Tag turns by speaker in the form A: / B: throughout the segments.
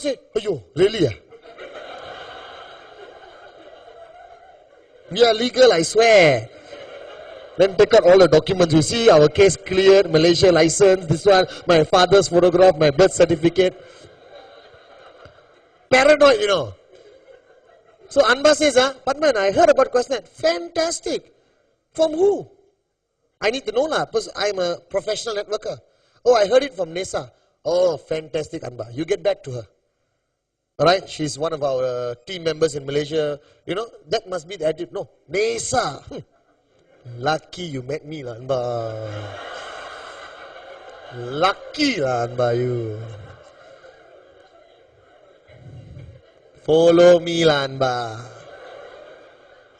A: Don't say, "Ayo, really? We are legal, I swear." Then take out all the documents. You see, our case cleared, Malaysia license, this one, my father's photograph, my birth certificate. Paranoid, you know. So Anba says, Padman, I heard about QuestNet. Fantastic. From who? I need to know lah, because I'm a professional networker. Oh, I heard it from Nesa. Oh, fantastic, Anba. You get back to her. Alright, she's one of our team members in Malaysia. You know, that must be the attitude. No, Nesa. Lucky you met me lah, Anba. Lucky lah, Anba, you. Follow me lah, Anba.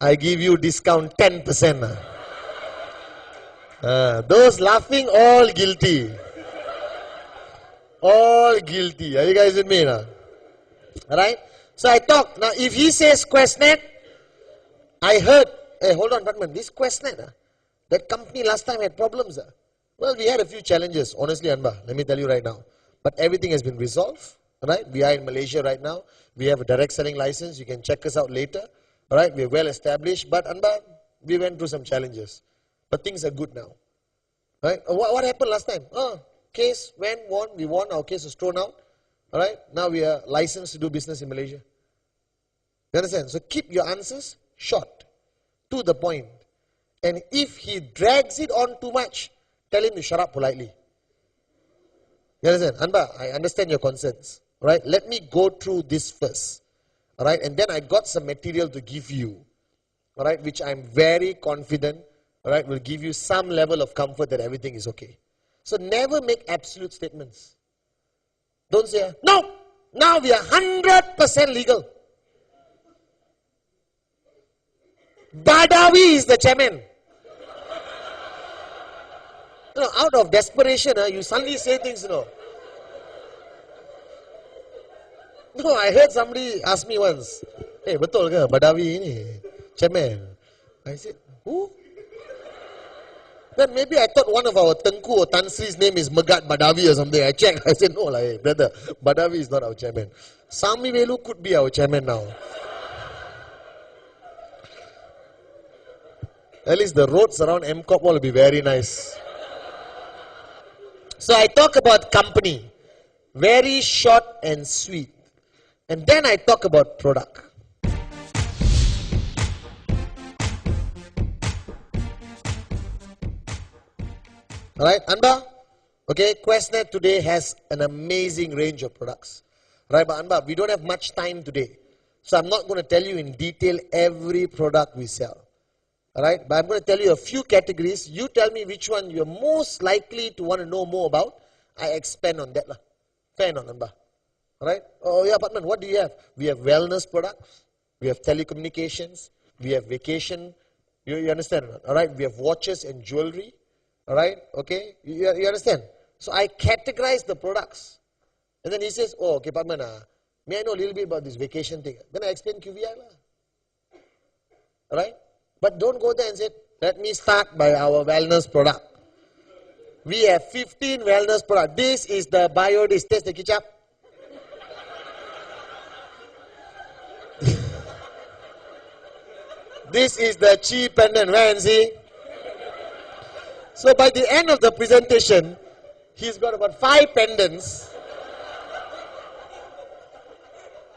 A: I give you discount 10%. Those laughing, all guilty. All guilty. Are you guys with me now? Alright? So I talk. Now if he says QuestNet, I heard, hey, hold on, Batman, this QuestNet, that company last time had problems. Well, we had a few challenges, honestly, Anba, let me tell you right now. But everything has been resolved. Alright? We are in Malaysia right now. We have a direct selling license. You can check us out later. Alright? We're well established. But Anba, we went through some challenges. But things are good now. Right? What happened last time? Case went, won, we won, our case was thrown out. Alright? Now we are licensed to do business in Malaysia. You understand? So keep your answers short, to the point. And if he drags it on too much, tell him to shut up politely. You understand? Anba, I understand your concerns. Alright? Let me go through this first. Alright? And then I got some material to give you. Alright? Which I'm very confident, alright, will give you some level of comfort that everything is okay. So never make absolute statements. Don't say, no, now we are 100% legal. Badawi is the chairman. You know, out of desperation, you suddenly say things, you know. No, I heard somebody ask me once, hey, betul ke Badawi ini, chairman? I said, who? Then maybe I thought one of our Tengku or Tan Sri's name is Megat Badawi or something. I checked, I said, no, like, brother, Badawi is not our chairman. Sami Velu could be our chairman now. At least the roads around MCOP will be very nice. So I talk about company, very short and sweet. And then I talk about product. Alright, Anba? Okay, QuestNet today has an amazing range of products. Right, but Anba, we don't have much time today. So I'm not going to tell you in detail every product we sell. Alright, but I'm going to tell you a few categories. You tell me which one you're most likely to want to know more about. I expand on that. Fair enough, Anba. Alright? Oh yeah, Patman, what do you have? We have wellness products. We have telecommunications. We have vacation. You understand? Alright, we have watches and jewelry. Alright, okay, you understand? So I categorize the products. And then he says, oh, okay, Padman, may I know a little bit about this vacation thing? Then I explain QVI. Alright? But don't go there and say, let me start by our wellness product. We have 15 wellness products. This is the BioDis. Taste the ketchup. This is the Chi pendant. Where and see? So by the end of the presentation, he's got about 5 pendants.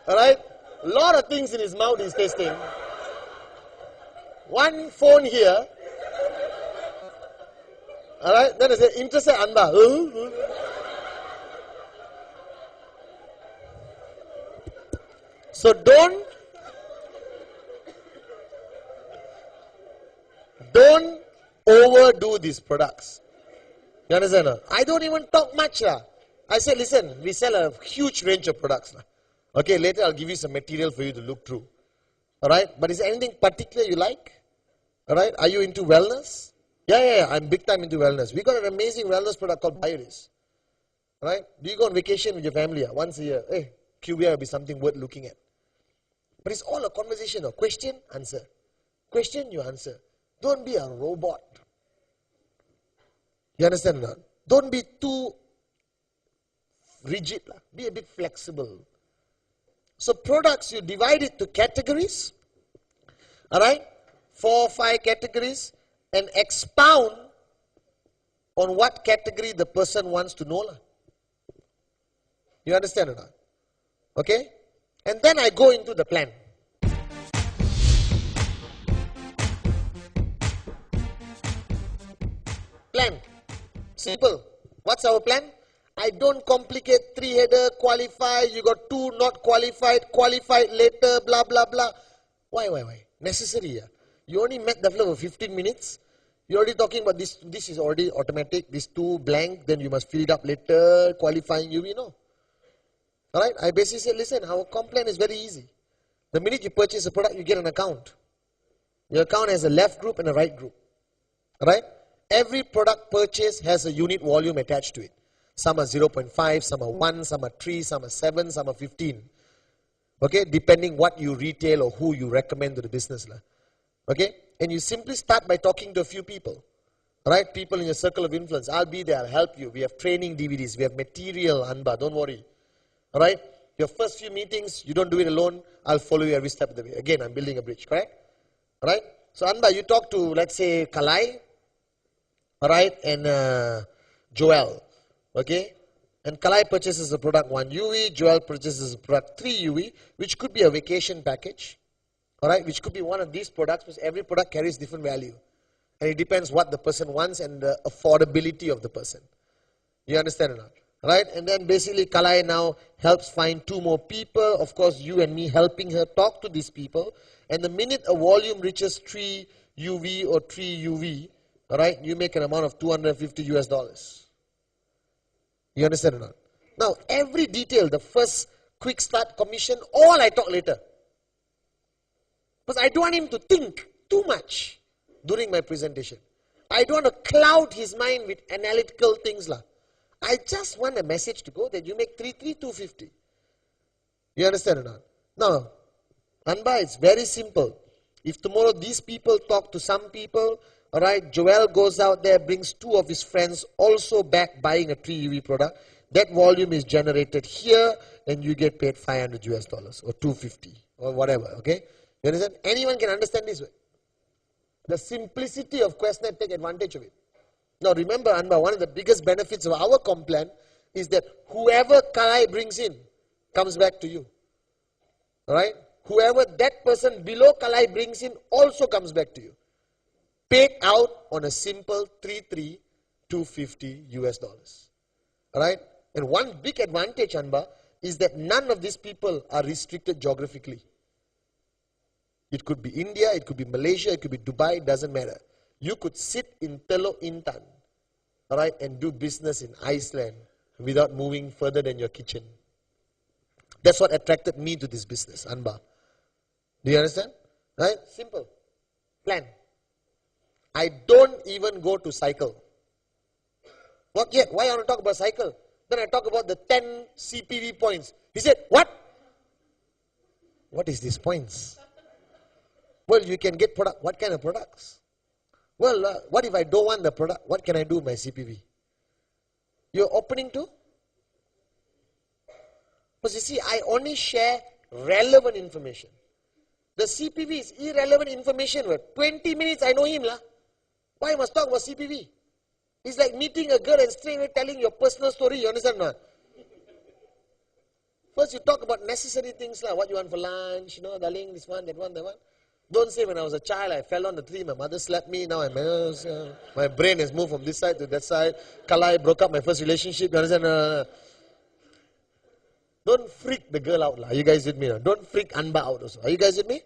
A: Alright? A lot of things in his mouth he's tasting. One phone here. Alright? Then I say, interested Anba. So don't overdo these products. You understand? I don't even talk much. I say, listen, we sell a huge range of products. Okay, later I'll give you some material for you to look through. Alright? But is there anything particular you like? Alright? Are you into wellness? Yeah, I'm big time into wellness. We got an amazing wellness product called BioDis. Alright? Do you go on vacation with your family once a year? Hey, QBI will be something worth looking at. But it's all a conversation. Question, answer. Question, you answer. Don't be a robot. You understand or not? Don't be too rigid. Be a bit flexible. So products, you divide it to categories, all right, 4 or 5 categories, and expound on what category the person wants to know. You understand or not? Okay? And then I go into the plan. Plan. Simple. What's our plan? I don't complicate 3-header, qualify, you got 2 not qualified, qualified later, blah, blah, blah. Why? Necessary. Yeah? You only met the flow for 15 minutes. You're already talking about this. This is already automatic. This 2 blank, then you must fill it up later, qualifying UV, no. Alright, I basically said, listen, our comp plan is very easy. The minute you purchase a product, you get an account. Your account has a left group and a right group. Alright? Every product purchase has a unit volume attached to it. Some are 0.5, some are 1, some are 3, some are 7, some are 15. Okay, depending what you retail or who you recommend to the business. Okay, and you simply start by talking to a few people. Right, people in your circle of influence. I'll be there, I'll help you. We have training DVDs, we have material, Anba, don't worry. Alright, your first few meetings, you don't do it alone, I'll follow you every step of the way. Again, I'm building a bridge, correct? Alright, so Anba, you talk to, let's say, Kalai, alright, and Joel. Okay, and Kalai purchases a product 1 UV, Joel purchases a product 3 UV, which could be a vacation package, alright, which could be one of these products, because every product carries different value. And it depends what the person wants and the affordability of the person. You understand or not? Right? And then basically Kalai now helps find 2 more people, of course you and me helping her talk to these people, and the minute a volume reaches 3 UV or 3 UV, alright, you make an amount of $250 US. You understand or not? Now, every detail, the first quick start commission, all I talk later. Because I don't want him to think too much during my presentation. I don't want to cloud his mind with analytical things. I just want a message to go that you make 250. You understand or not? Now, Anba, it's very simple. If tomorrow these people talk to some people, alright, Joel goes out there, brings 2 of his friends also back buying a 3 UV product. That volume is generated here and you get paid $500 US or 250 or whatever, okay? You understand? Anyone can understand this way. The simplicity of QuestNet, take advantage of it. Now remember, Anba, one of the biggest benefits of our comp plan is that whoever Kalai brings in comes back to you. Alright? Whoever that person below Kalai brings in also comes back to you. Paid out on a simple 250 US dollars. Alright? And one big advantage, Anba, is that none of these people are restricted geographically. It could be India, it could be Malaysia, it could be Dubai, it doesn't matter. You could sit in Teluk Intan, alright, and do business in Iceland without moving further than your kitchen. That's what attracted me to this business, Anba. Do you understand? Right? Simple. Plan. I don't even go to cycle. Not yet. Why I want to talk about cycle? Then I talk about the 10 CPV points. He said, what? What is these points? Well, you can get product. What kind of products? Well, what if I don't want the product? What can I do with my CPV? You're opening to? Because you see, I only share relevant information. The CPV is irrelevant information. 20 minutes I know him. Why must talk about CPV? It's like meeting a girl and straight away telling your personal story. You understand or not? First you talk about necessary things like what you want for lunch, you know, darling, this one, that one, that one. Don't say when I was a child, I fell on the tree, my mother slapped me, now my brain has moved from this side to that side. Kalai broke up my first relationship, you understand? Don't freak the girl out. Are you guys with me? Don't freak Anba out also. Are you guys with me?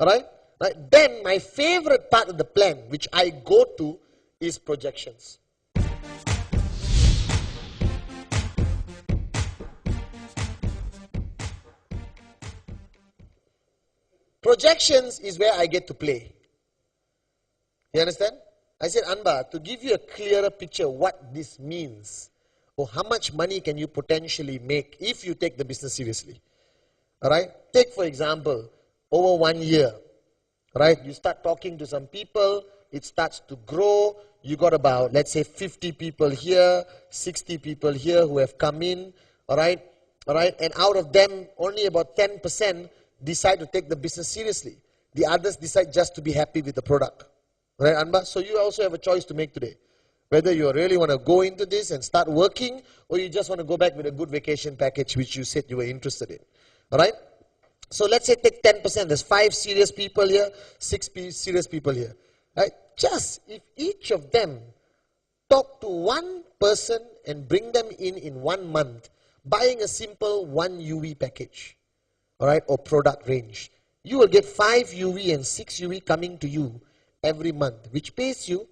A: Alright? Right. Then my favorite part of the plan, which I go to, is projections. Projections is where I get to play. You understand? I said, Anba, to give you a clearer picture what this means, or how much money can you potentially make if you take the business seriously. Alright? Take for example, over 1 year, right? You start talking to some people, it starts to grow, you got about, let's say 50 people here, 60 people here who have come in, alright? Alright, and out of them, only about 10% decide to take the business seriously. The others decide just to be happy with the product. Right, Anba? So you also have a choice to make today. Whether you really want to go into this and start working, or you just want to go back with a good vacation package which you said you were interested in. Alright? So let's say take 10%. There's 5 serious people here, 6 serious people here. Right? Just if each of them talk to one person and bring them in 1 month, buying a simple 1 UV package, alright, or product range, you will get 5 UV and 6 UV coming to you every month, which pays you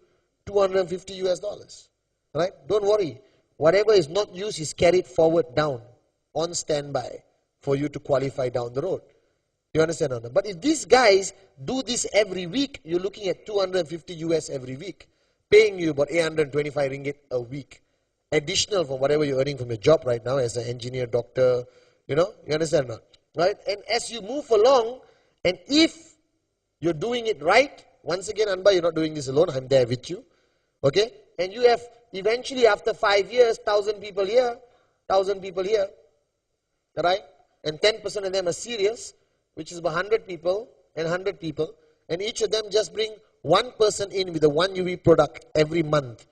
A: $250 US. Right? Don't worry. Whatever is not used is carried forward down on standby for you to qualify down the road. You understand or not? But if these guys do this every week, you're looking at 250 US every week, paying you about 825 ringgit a week, additional from whatever you're earning from your job right now as an engineer, doctor, you know, you understand or not? Right? And as you move along, and if you're doing it right, once again, Anba, you're not doing this alone, I'm there with you, okay? And you have, eventually after 5 years, 1,000 people here, 1,000 people here, right? And 10% of them are serious, which is about 100 people and 100 people, and each of them just bring one person in with a 1 UV product every month.